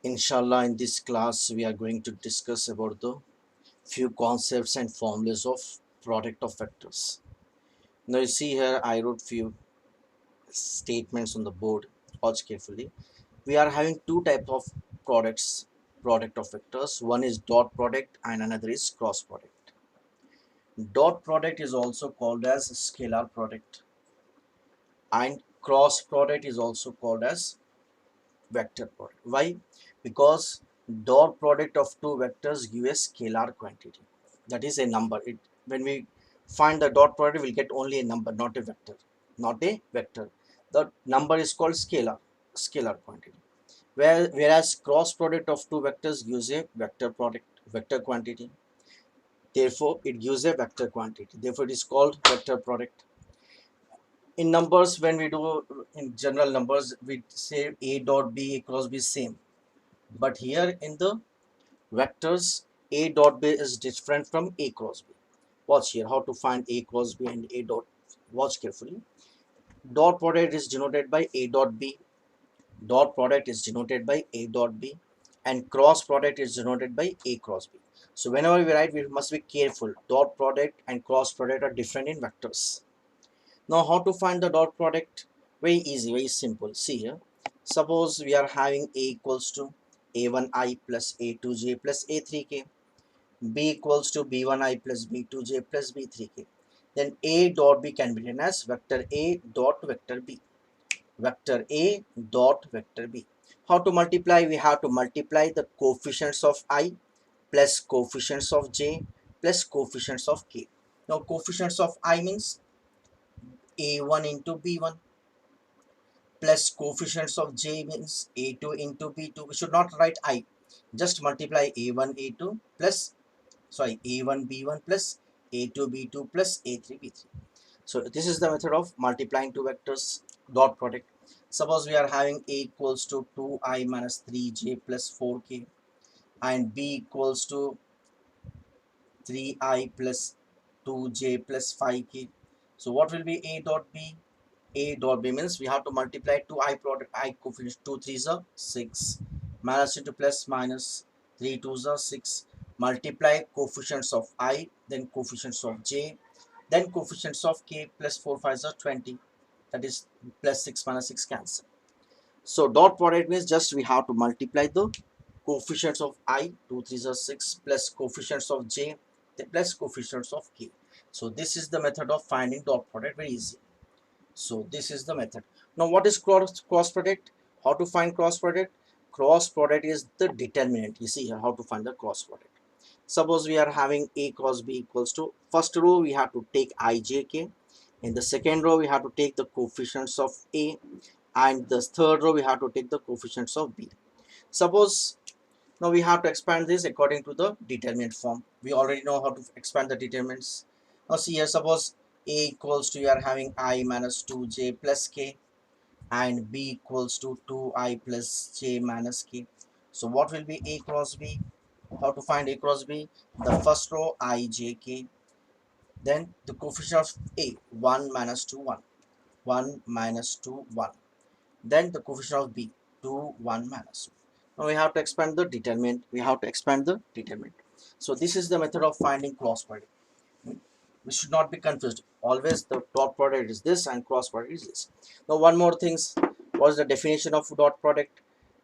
Inshallah, in this class, we are going to discuss about the few concepts and formulas of product of vectors. Now, you see here, I wrote few statements on the board. Watch carefully. We are having two types of product of vectors. One is dot product and another is cross product. Dot product is also called as scalar product, and cross product is also called as vector product. Why? Because dot product of two vectors give a scalar quantity. That is a number. When we find the dot product, we'll get only a number, not a vector. Not a vector. The number is called scalar quantity. Whereas cross product of two vectors gives a vector quantity. Therefore, it gives a vector quantity. Therefore, it is called vector product. In numbers, when we do in general numbers, we say a dot b equals b same. But here in the vectors, a dot b is different from a cross b. Watch here how to find a cross b and a dot. Watch carefully. Dot product is denoted by a dot b. Dot product is denoted by a dot b, and cross product is denoted by a cross b. So whenever we write, we must be careful. Dot product and cross product are different in vectors. Now, how to find the dot product? Very easy, very simple. See here. Suppose we are having a equals to a1i plus a2j plus a3k, b equals to b1i plus b2j plus b3k. Then a dot b can be written as vector a dot vector b. Vector a dot vector b. How to multiply? We have to multiply the coefficients of I plus coefficients of j plus coefficients of k. Now, coefficients of I means a1 into b1 plus coefficients of j means a2 into b2. We should not write I. Just multiply a1 a2 plus a1 b1 plus a2 b2 plus a3 b3. So this is the method of multiplying two vectors dot product. Suppose we are having a equals to 2i minus 3j plus 4k and b equals to 3i plus 2j plus 5k. So what will be a dot b? A dot b means we have to multiply two I product, I coefficients. 2 3s are 6, minus into plus minus, 3 2s are 6. Multiply coefficients of I, then coefficients of j, then coefficients of k, plus 4 5s are 20. That is plus 6 minus 6 cancel. So dot product means just we have to multiply the coefficients of I, 2 3s are 6, plus coefficients of j, plus coefficients of k. So this is the method of finding dot product. Very easy. So this is the method. Now what is cross product? How to find cross product? Cross product is the determinant. You see here how to find the cross product. Suppose we are having a cross b equals to, first row we have to take ijk, in the second row we have to take the coefficients of a, and the third row we have to take the coefficients of b. Suppose now we have to expand this according to the determinant form. We already know how to expand the determinants. Now see here, suppose a equals to, you are having I minus 2j plus k, and b equals to 2i plus j minus k. So what will be a cross b? How to find a cross b? The first row I j k, then the coefficient of a 1 minus 2 1, 1 minus 2 1, then the coefficient of b 2 1 minus 2. Now we have to expand the determinant. So this is the method of finding cross product. We should not be confused. Always the dot product is this and cross product is this. Now one more things. What is the definition of dot product?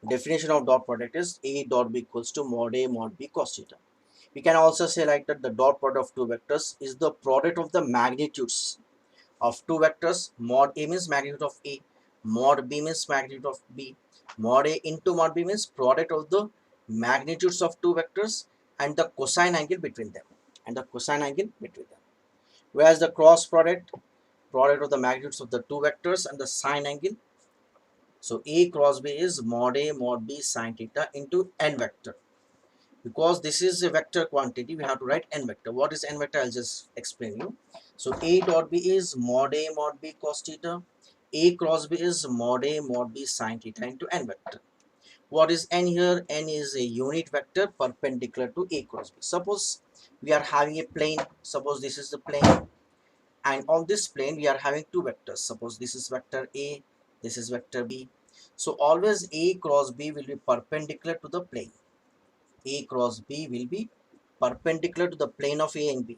Definition of dot product is a dot b equals to mod a mod b cos theta. We can also say like that the dot product of two vectors is the product of the magnitudes of two vectors. Mod a means magnitude of a, mod b means magnitude of b. Mod a into mod b means product of the magnitudes of two vectors and the cosine angle between them. Whereas the cross product of the magnitudes of the two vectors and the sine angle. So a cross b is mod a mod b sine theta into n vector. Because this is a vector quantity, we have to write n vector. What is n vector? I'll just explain you. So a dot b is mod a mod b cos theta. A cross b is mod a mod b sine theta into n vector. What is n here? N is a unit vector perpendicular to a cross b. Suppose we are having a plane. Suppose this is the plane, and on this plane we are having two vectors. Suppose this is vector a, this is vector b. So always A cross B will be perpendicular to the plane. A cross B will be perpendicular to the plane of A and B.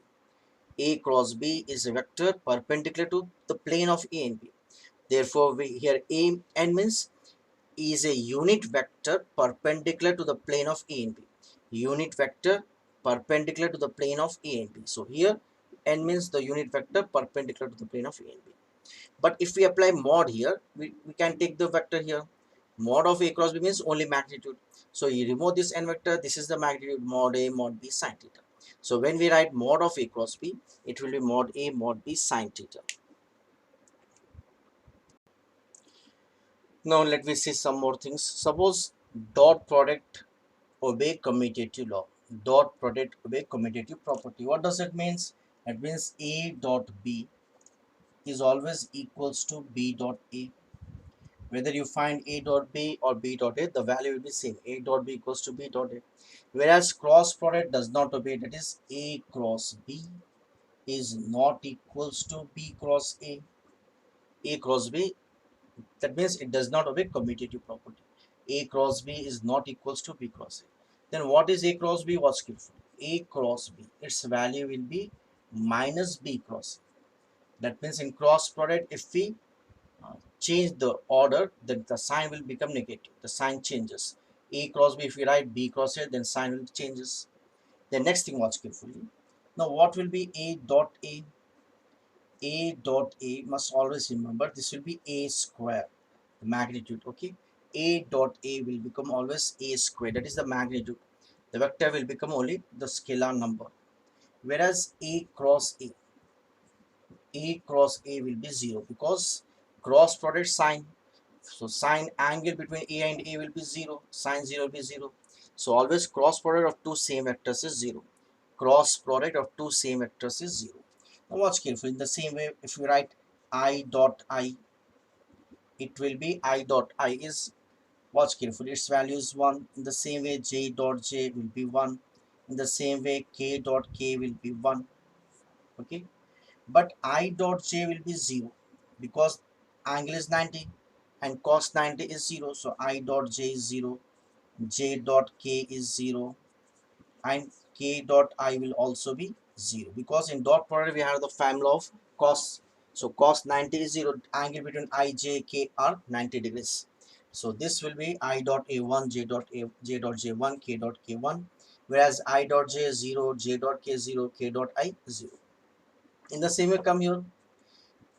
A cross B is a vector perpendicular to the plane of A and B. Therefore, we here A n means is a unit vector perpendicular to the plane of A and B. Unit vector perpendicular to the plane of A and B. So here n means the unit vector perpendicular to the plane of A and B. But if we apply mod here, we can take the vector here. Mod of A cross B means only magnitude. So you remove this n vector, this is the magnitude mod A mod B sine theta. So when we write mod of A cross B, it will be mod A mod B sine theta. Now let me see some more things. Suppose dot product obey commutative law. Dot product obey commutative property. What does it means? It means A dot B is always equals to B dot A. Whether you find A dot B or B dot A, the value will be same. A dot B equals to B dot A. Whereas cross product does not obey, that is A cross B is not equals to B cross A. A cross B, that means it does not obey commutative property. A cross B is not equals to B cross A. Then what is A cross B? What's careful? A cross B, its value will be minus B cross A. That means in cross product, if we change the order, then the sign will become negative. The sign changes. A cross B, if we write B cross A, then sign will changes. The next thing, watch carefully. Now what will be A dot A? A dot A must always remember this will be A square, the magnitude. Okay, A dot A will become always A square, that is the magnitude. The vector will become only the scalar number. Whereas A cross A will be 0 because cross product sign. So sine angle between A and A will be 0. Sine 0 will be 0. So always cross product of two same vectors is 0. Cross product of two same vectors is 0. Now watch carefully. In the same way, if we write I dot I, it will be I dot I is, watch carefully, its value is 1. In the same way, J dot J will be 1. In the same way, K dot K will be 1. Okay. But I dot J will be 0 because angle is 90 and cos 90 is 0. So I dot J is 0, J dot K is 0, and K dot I will also be 0 because in dot product we have the family of cos. So cos 90 is 0, angle between I, J, K are 90 degrees. So this will be I dot A1, J dot J1, K dot K1, whereas I dot J is 0, J dot K 0, K dot I 0. In the same way, come here,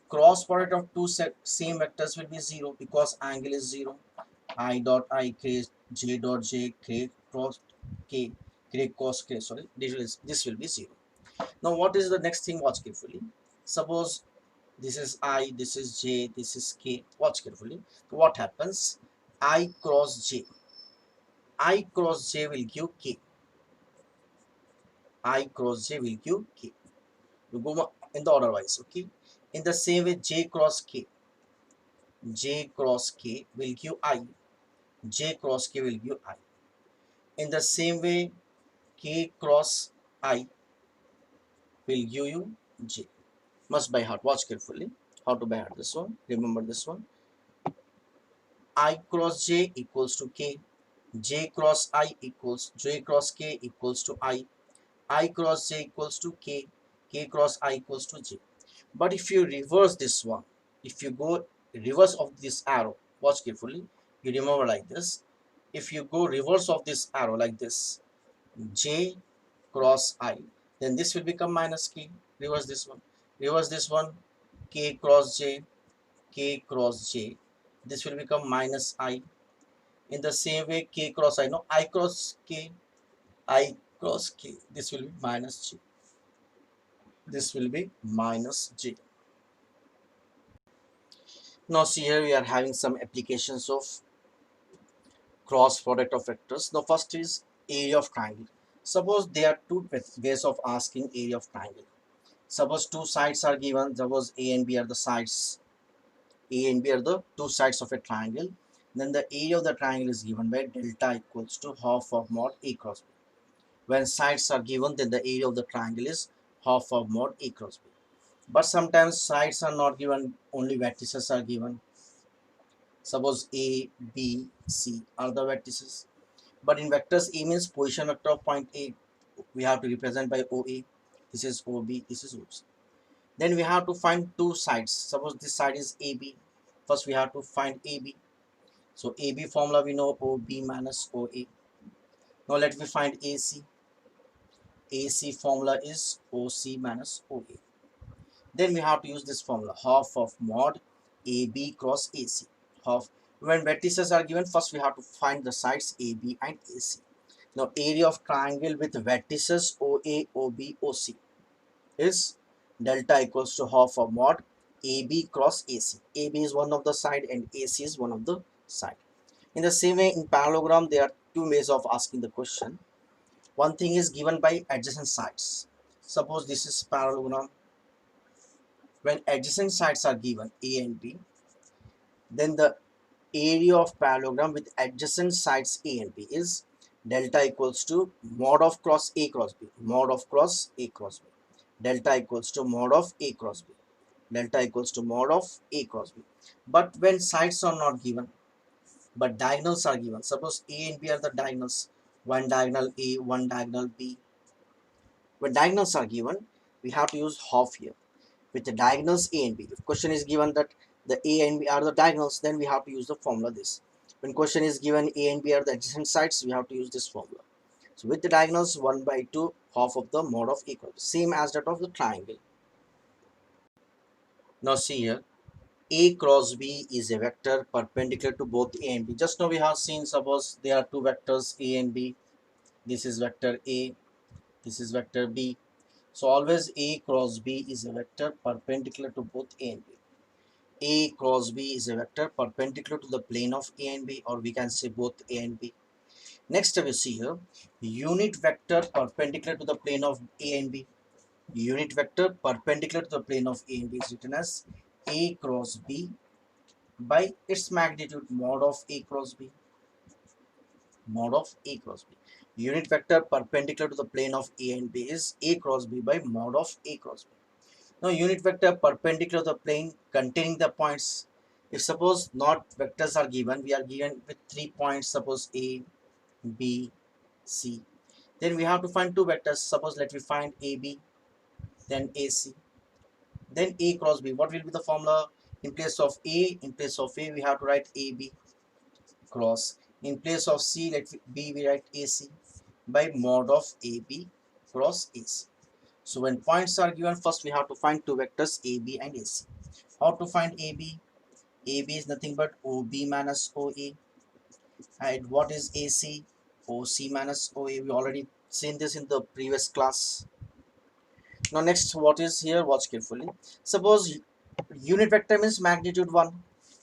cross product of two same vectors will be 0 because angle is 0. I dot I k J dot J k cross K, k cos K, sorry, this will be 0. Now what is the next thing? Watch carefully. Suppose this is I, this is J, this is K. Watch carefully. So what happens? I cross J. I cross J will give K. I cross J will give K. You go in the order wise, okay? In the same way, J cross K. J cross K will give I. J cross K will give I. In the same way, K cross I will give you J. Must by heart. Watch carefully how to by heart this one. Remember this one. I cross J equals to K. J cross I equals J cross K equals to I. I cross J equals to K. K cross I equals to J. But if you reverse this one, if you go reverse of this arrow, watch carefully. You remember like this. If you go reverse of this arrow like this, J cross I, then this will become minus K. Reverse this one. Reverse this one. K cross J. K cross J. This will become minus I. In the same way, K cross I. No, I cross K. I cross K. This will be minus J. This will be minus J. Now see here we are having some applications of cross product of vectors. Now first is area of triangle. Suppose there are two ways of asking area of triangle. Suppose two sides are given. Suppose A and B are the sides. A and B are the two sides of a triangle. Then the area of the triangle is given by delta equals to half of mod A cross B. When sides are given, then the area of the triangle is half of mod A cross B. But sometimes sides are not given, only vertices are given. Suppose A, B, C are the vertices. But in vectors, A means position vector of point A. We have to represent by OA. This is OB, this is OC. Then we have to find two sides. Suppose this side is AB. First we have to find AB. So AB formula we know, OB minus OA. Now let me find AC. AC formula is OC minus OA. Then we have to use this formula, half of mod AB cross AC. Half. When vertices are given, first we have to find the sides AB and AC. Now area of triangle with vertices OA, OB, OC is delta equals to half of mod AB cross AC. AB is one of the side and AC is one of the side. In the same way, in parallelogram, there are two ways of asking the question. One thing is given by adjacent sides. Suppose this is parallelogram. When adjacent sides are given A and B, then the area of parallelogram with adjacent sides A and B is delta equals to mod of cross A cross B, mod of cross A cross B. Delta equals to mod of A cross B. Delta equals to mod of A cross B. But when sides are not given, but diagonals are given, suppose A and B are the diagonals, one diagonal A, one diagonal B. When diagonals are given, we have to use half here with the diagonals A and B. If question is given that the A and B are the diagonals, then we have to use the formula this. When question is given A and B are the adjacent sides, we have to use this formula. So with the diagonals, 1 by 2, half of the mod of equal, same as that of the triangle. Now see here, A cross B is a vector perpendicular to both A and B. Just now we have seen, suppose there are two vectors A and B. This is vector A, this is vector B. So always A cross B is a vector perpendicular to both A and B. A cross B is a vector perpendicular to the plane of A and B, or we can say both A and B. Next we see here, unit vector perpendicular to the plane of A and B. Unit vector perpendicular to the plane of A and B is written as A cross B by its magnitude mod of A cross B. Mod of A cross B. Unit vector perpendicular to the plane of A and B is A cross B by mod of A cross B. Now unit vector perpendicular to the plane containing the points. If suppose not vectors are given, we are given with 3 points, suppose A, B, C. Then we have to find two vectors. Suppose let me find AB, then AC, then A cross B. What will be the formula? In place of A, we have to write AB cross. In place of C, let B we write AC by mod of AB cross AC. So when points are given, first we have to find two vectors AB and AC. How to find AB? AB is nothing but OB minus OA. And what is AC? OC minus OA. We already seen this in the previous class. Now next, what is here? Watch carefully. Suppose unit vector means magnitude 1.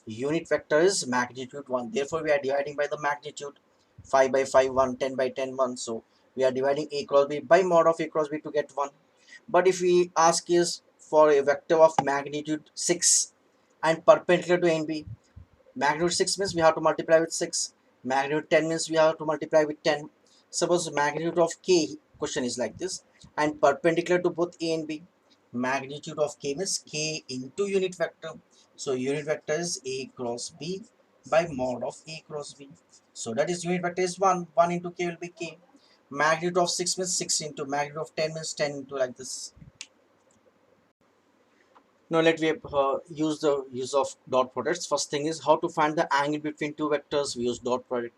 Unit vector is magnitude 1. Therefore, we are dividing by the magnitude. 5 by 5, 1, 10 by 10, 1. So, we are dividing A cross B by mod of A cross B to get 1. But if we ask is for a vector of magnitude 6 and perpendicular to A and B, magnitude 6 means we have to multiply with 6. Magnitude 10 means we have to multiply with 10. Suppose magnitude of K, question is like this, and perpendicular to both A and B. Magnitude of K means K into unit vector. So unit vector is A cross B by mod of A cross B. So that is unit vector is 1. 1 into K will be K. Magnitude of 6 means 6 into, magnitude of 10 means 10 into, like this. Now let me use the use of dot products. First thing is how to find the angle between two vectors. We use dot product.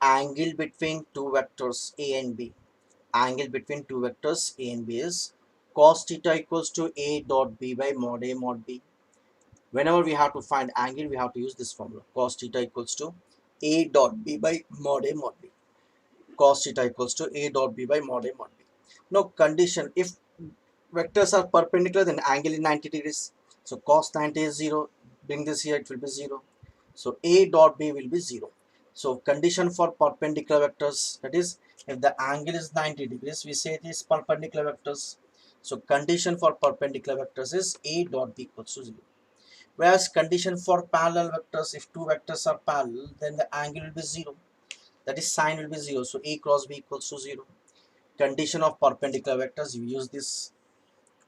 Angle between two vectors A and B. Angle between two vectors A and B is cos theta equals to A dot B by mod A mod B. Whenever we have to find angle, we have to use this formula. Cos theta equals to A dot B by mod A mod B. Cos theta equals to A dot B by mod A mod B. Now condition, if vectors are perpendicular, then angle is 90 degrees. So cos 90 is 0. Bring this here, it will be 0. So A dot B will be 0. So condition for perpendicular vectors, that is, if the angle is 90 degrees, we say it is perpendicular vectors. So condition for perpendicular vectors is A dot B equals to 0. Whereas condition for parallel vectors, if two vectors are parallel, then the angle will be 0. That is, sine will be 0. So A cross B equals to 0. Condition of perpendicular vectors, we use this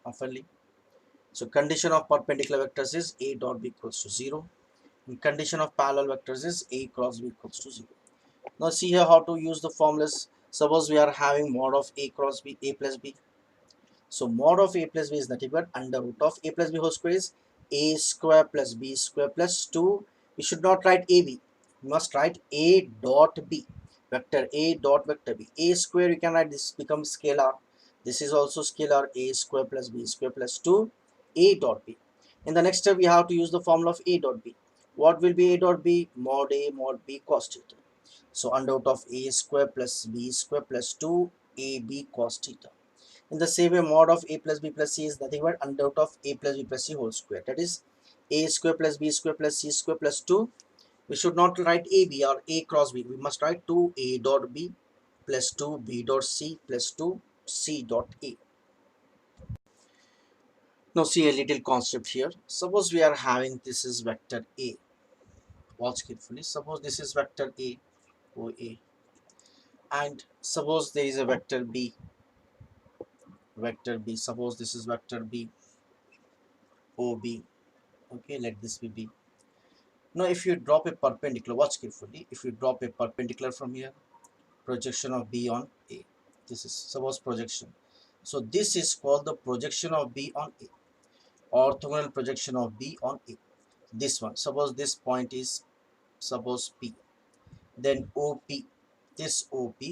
oftenly. So condition of perpendicular vectors is A dot B equals to 0. The condition of parallel vectors is a cross b equals to 0. Now see here how to use the formulas. Suppose we are having mod of a cross b, a plus b. So mod of a plus b is nothing but under root of a plus b whole square is a square plus b square plus 2. We should not write ab. We must write a dot b. Vector a dot vector b. A square you can write this becomes scalar. This is also scalar a square plus b square plus 2 a dot b. In the next step we have to use the formula of a dot b. What will be a dot b? Mod a mod b cos theta. So under root of a square plus b square plus 2 ab cos theta. In the same way, mod of a plus b plus c is nothing but under root of a plus b plus c whole square. That is a square plus b square plus c square plus 2. We should not write ab or a cross b. We must write 2a dot b plus 2b dot c plus 2c dot a. Now see a little concept here. Suppose we are having this is vector a. Watch carefully. Suppose this is vector a, o a, and suppose there is a vector b, vector b. Suppose this is vector b, o b. Okay, let this be b. Now, if you drop a perpendicular, watch carefully. If you drop a perpendicular from here, projection of B on A. This is suppose projection. So this is called the projection of B on A. Orthogonal projection of B on A. This one. Suppose this point is suppose P. Then OP. This OP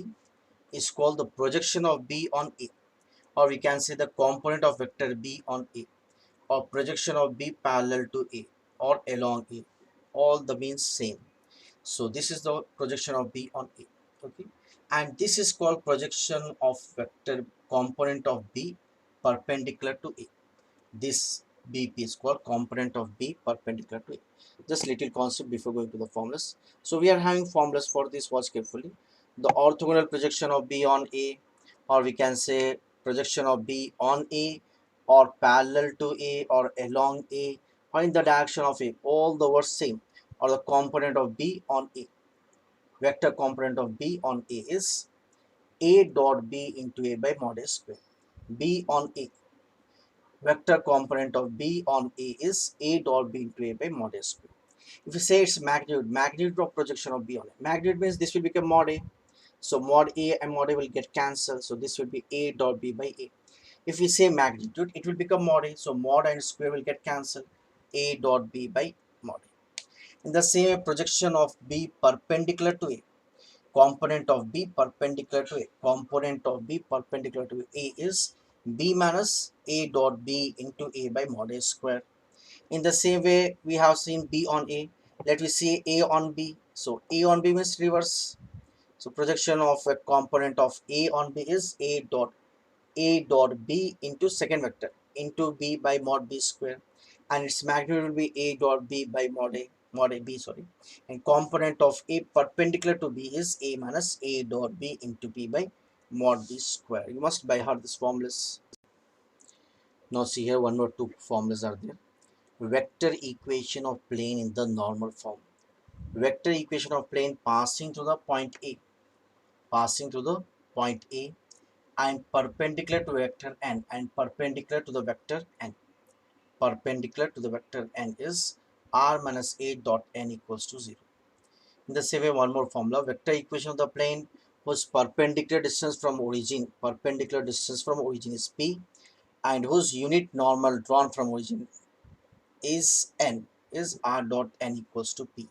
is called the projection of B on A. Or we can say the component of vector B on A. Or projection of B parallel to A. Or along A. All the means same. So this is the projection of B on A. Okay, and this is called projection of vector component of B perpendicular to A. This BP is called component of B perpendicular to A. Just little concept before going to the formulas. So we are having formulas for this. Watch carefully. The orthogonal projection of B on A, or we can say projection of B on A, or parallel to A, or along A, or in the direction of A. All the words same. Or the component of B on A. Vector component of B on A is A dot B into A by mod A square. B on A. Vector component of B on A is A dot B into A by mod A square. If you say it's magnitude, magnitude of projection of B on A. Magnitude means this will become mod A. So mod A and mod A will get cancelled. So this will be A dot B by A. If we say magnitude, it will become mod A. So mod and square will get cancelled. A dot B by mod A. In the same way, projection of B perpendicular to A. Component of B perpendicular to A. Component of B perpendicular to A is B minus A dot B into A by mod A square. In the same way, we have seen B on A. Let me see A on B. So A on B means reverse. So projection of a component of A on B is A dot B into second vector into B by mod B square, and its magnitude will be A dot B by mod A B, sorry, and component of A perpendicular to B is A minus A dot B into B by mod B square. You must by heart this formulas. Now see here one or two formulas are there. Vector equation of plane in the normal form. Vector equation of plane passing through the point A, passing through the point A and perpendicular to vector n, and perpendicular to the vector n. Perpendicular to the vector n is r minus a dot n equals to 0. In the same way, one more formula. Vector equation of the plane whose perpendicular distance from origin, is p, and whose unit normal drawn from origin is n, is r dot n equals to p.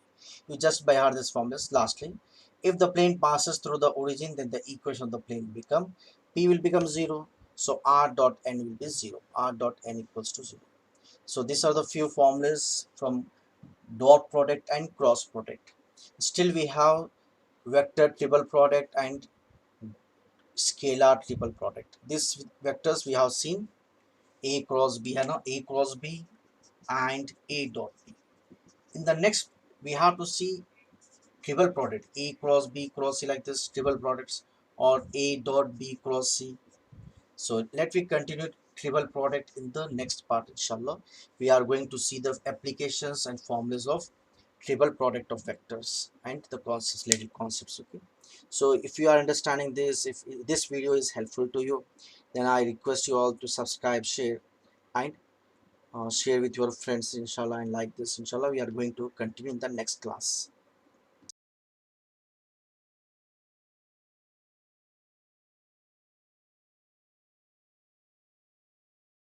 You just by heart this formulas. Lastly, if the plane passes through the origin, then the equation of the plane become p will become 0. So r dot n will be 0. R dot n equals to 0. So these are the few formulas from dot product and cross product. Still we have vector triple product and scalar triple product. These vectors we have seen a cross b and a cross b and a dot b. In the next we have to see triple product a cross b cross c, like this triple products, or a dot b cross c. So let me continue triple product in the next part. Inshallah, we are going to see the applications and formulas of triple product of vectors and the concepts, little concepts. Okay, so if you are understanding this, if this video is helpful to you, then I request you all to subscribe, share, and share with your friends inshallah, and like this inshallah we are going to continue in the next class.